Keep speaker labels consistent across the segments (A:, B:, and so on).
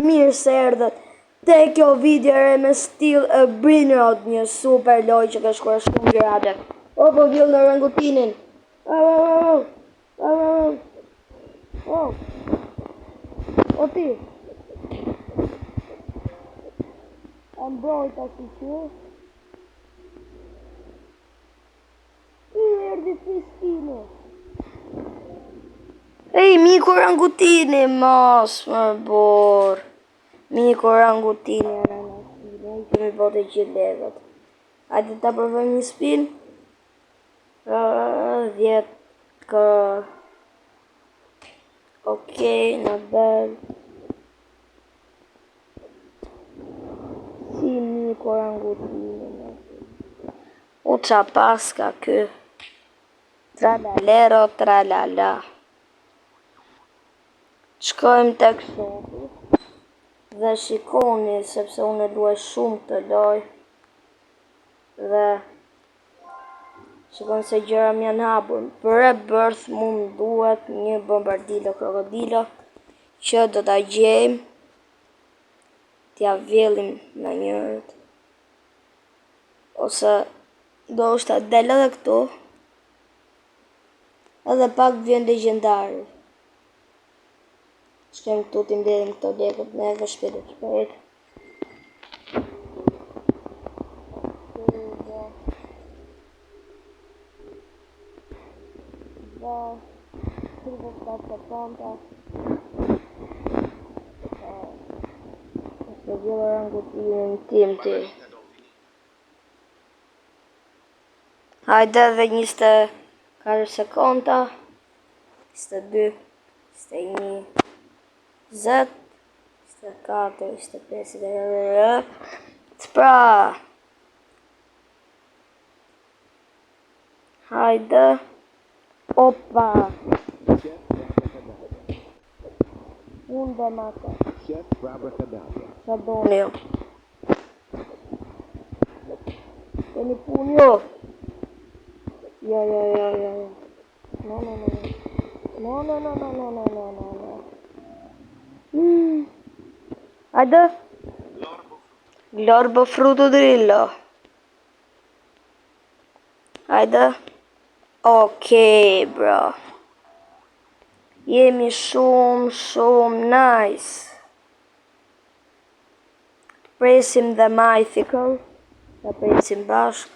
A: Mirë se erdhët te kjo video e me Steel a Brinrod, një super loj që ka shkuar shumë gjërate. O, po vjell në orangutinin. O ti. A mbrojta si që. I erdi fistine. Ej, miku orangutini, mos më bor. Miku orangutini, ne kemi bote gjithë legët. Hajde ta provojmë një spin. 10 kë. Okej, në bel. Si miku orangutini. U qa paska kë. Tralalero, tralala. Shkojmë tek shoku dhe shikoni sepse unë e luaj shumë të loj dhe shikoni se gjëra më janë hapur. Për e bërth mund duhet një bombardilo krokodilo që do ta gjejmë, t'ja vjellim në njërët ose do është del edhe këtu edhe pak vjen legjendari. Shkem këtu t'i mbledhim këto legët neve shpejt. Se vjellë orangutinin tim ti. Hajde dhe 24 sekonda. 22, 21, 20, 24, 25, 26, pra. Hajde. Opa. Unë dhe mata. Qa doni jo? Keni pun jo? Ja. No. Hajde. Glorbo frutodrillo. Hajde. Okej, bro. Jemi shumë nice. Presim dhe mythical. Dhe presim bashk.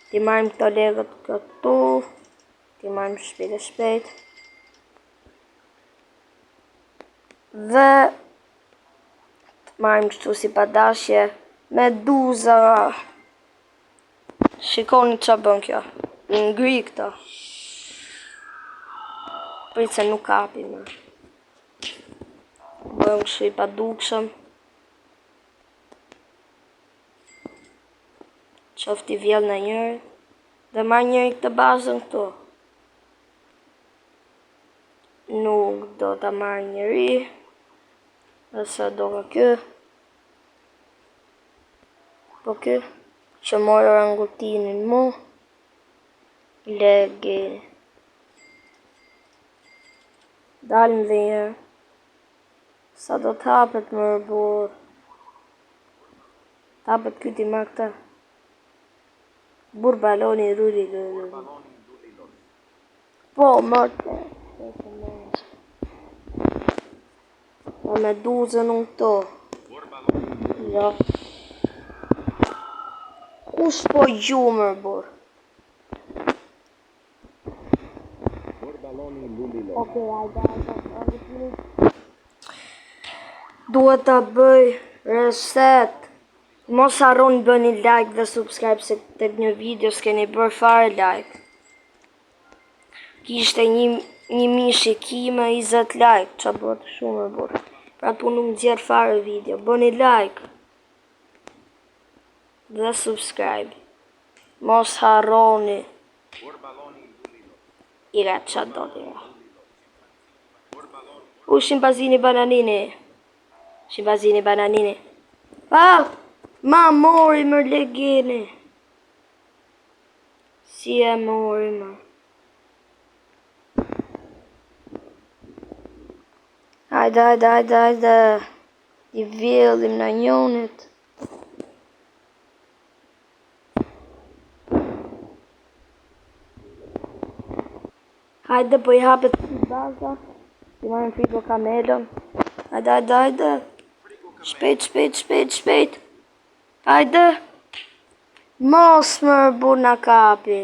A: Ti marrim këto legët këtu. Ti marrim shpejt. Dhe të marrim kështu si padashje meduza. Shikoni qa bën kjo. Ngri këto. Prit se nuk kapi më. Bëm kështu i padukshëm. Qofti vjell në njërë. Dhe marrë njëri këtë bazën këtu. Nuk do ta marrë njëri. Dhe sa do ka kë. Po kë. Që morë orangutinin mu. Legi. Dalim dhe njërë. Sa do t'hapet më rëbur. T'hapet kyti marrë këta. Bur baloni ruri. Po, mërte. Po me duzën unë këto. Jo. Kush po gjumër, bur? Okej, hajde. Duhet ta bëj reset. Mos harroni bëni like dhe subscribe se tek një video s'keni bërë fare like. Kishte një shikime 20 like, qa bët shumë e bërë. Pra tu nuk gjerë fare video, bëni like dhe subscribe. Mos harroni. Ira qa do tira. Shimpazini bananini. Ma mori më legini. Si e mori më. Hajde. I vjellim në njonit. Hajde, po i hapet baza. I marrim frigo kamelon. Hajde. Shpejt. Hajde. Mos më burna kapi.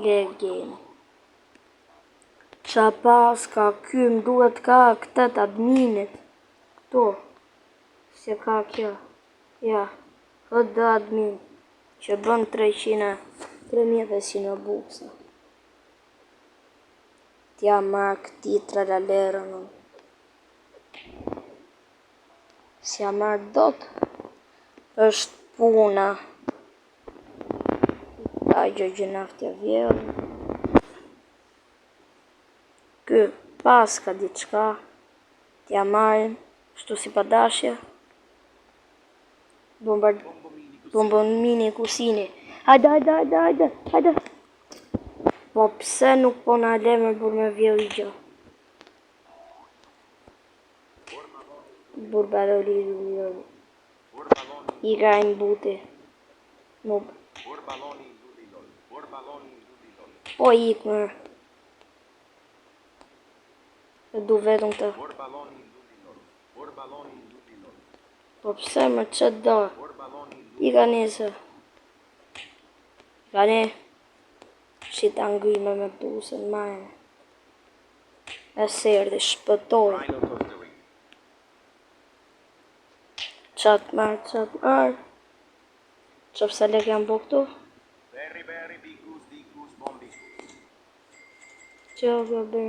A: Legin. Qa pas ka kym duhet ka këtë adminit. Këto. Se ka kjo. Ja. HD admin. Që bën 3500 buksa. Tja marrë këti tralalërën. Si ja marrë dot. Është puna. Ta gjëgjenaftja vjerën. Kë pas ka diçka. Tja marrim. Shtu si pa dashja. Bombon mini kusini. Hajde. Po pse nuk po na lemër bur me vjell i gjë? Bur baroli i gajnë buti. Nuk. Po ik mërë. E du vetëm të. Po pse më që do? I ka njësë. Ka një. Që ta ngryme me busën majnë. E serdi shpëtoj. Qatë marë. Që pësa lek janë bo këtu? Që bërë.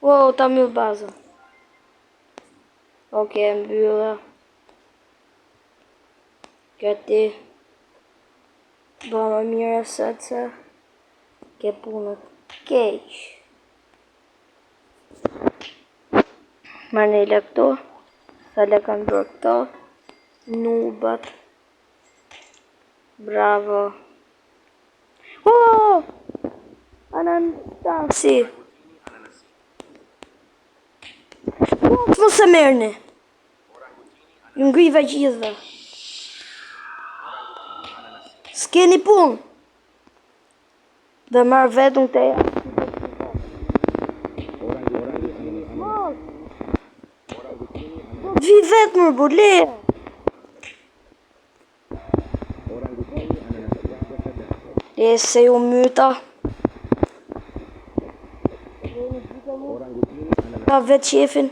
A: Wow, ta mjë bazën. Ok, mbylla. Këti. Bëma mire sëtë se. Ke punët keq. Marrë një le këto. Sa le kanë bërë këto. Nubat. Bravo. Oh! Ananasi. Më se mërni. Ju ngriva gjithë. S'keni punë. Dhe marrë vetëm të e. Vi vetë më bule. E se ju myta. Ka vetë qefin.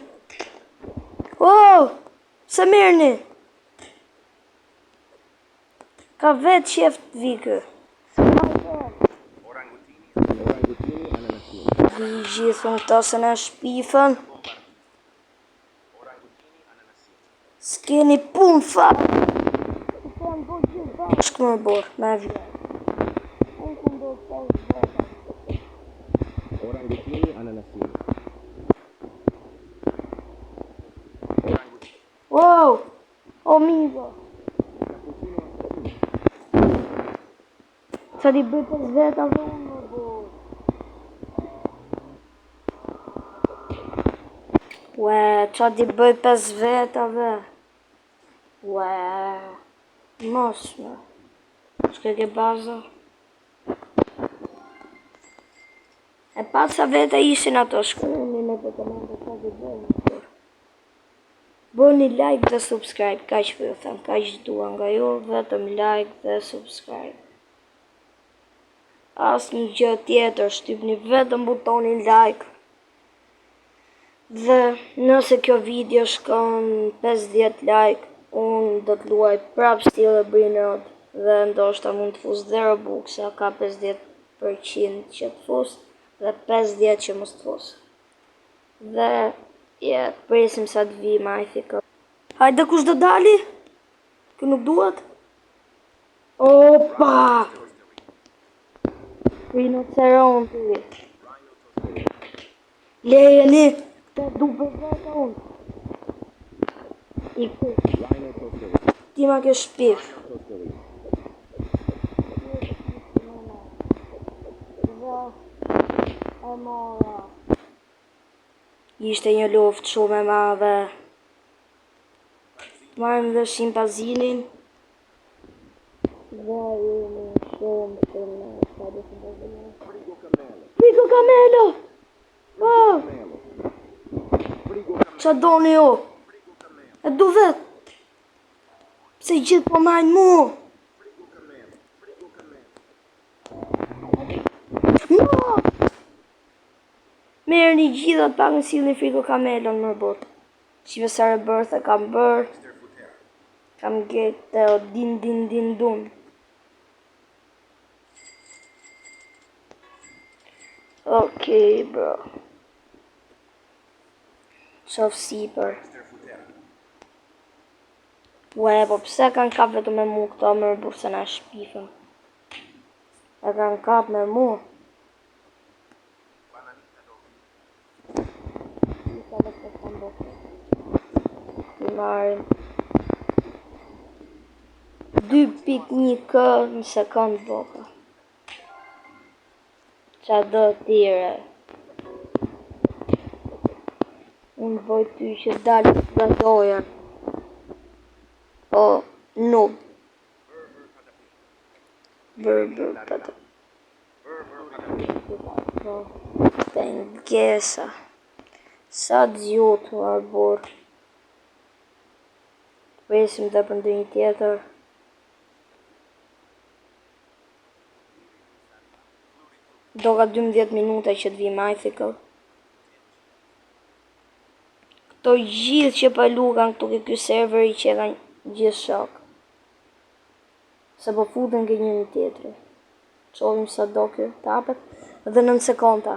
A: Oh, se mirëni. Ka vetë qef të vikë. Vi gjithën këta se në shpifën. S'keni pun fa. Shkë më borë, me vjerë. Wow! O migo! Qa di bëj për zveta dhe unë më borë. Ue, qa di bëj për zveta dhe. Ue, mos me. Shke ke baza. E pas sa vete ishin ato shkërëni me të të mëndë qa di bëj. Bëni like dhe subscribe, ka që për ju thëmë, ka që dua nga ju, vetëm like dhe subscribe. Asë një gjë tjetër, shtypni vetëm butonin like. Dhe nëse kjo video shkon 50 like, unë do të luaj prap Steel e Brinod dhe ndoshta mund të fus dhe Robux-a, ka 50% që të fus dhe 50 që mos të fus. Dhe presim sa të vi ma i thikë. Hajde kush do dali? Kë nuk duhet? Opa! Rinoceronti. Lejeni! Të du për vete unë. I ku? Ti ma ke shpif. Dhe e mora. Ishte një luftë shumë e madhe. Marrim dhe shimpazinin. Dhe jemi shumë Frigo Camelo! Oh! Qa doni ju? E du vet! Pse i gjithë po marrin mu? No! Merë një gjithë dhe pak në silni Frigo Camelo në botë. Shive sa rebërth e kam bërë. Kam gjetë o din dun. Okej, bro. Qof sipër. Ue, po pse kanë kap vetëm me mu këto më rëbur se na shpifën. E kanë kap me mu. I marim 2.1k në sekund boka. Qa do tire. Unë voj ty që dalë nga doja. O, noob. Bër, këtë. Të ngesa. Sa dzjutë më arbor. Presim dhe për ndër një tjetër. Do ka 12 minuta që të vi Mythical. Këto gjithë që pa lukan këtu ke ky server i që e kanë gjithë shok. Se po futen ke një tjetëri. Qovim sa do kjo tapet. Dhe 9 sekonda.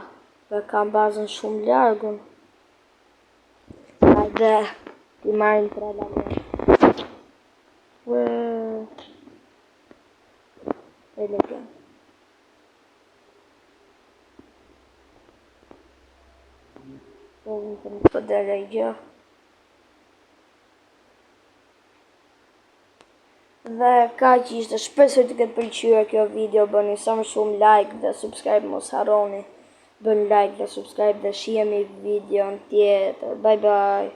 A: Dhe kam bazën shumë largun. Hajde. Ti marim të rada me. Elegant. Qovim të në përdere i gjë. Dhe ka që ishte, shpresoj të këtë pëlqyer kjo video, bëni sa më shumë like dhe subscribe, mos harroni. Bën like dhe subscribe dhe shihemi video në tjetër. Bye bye.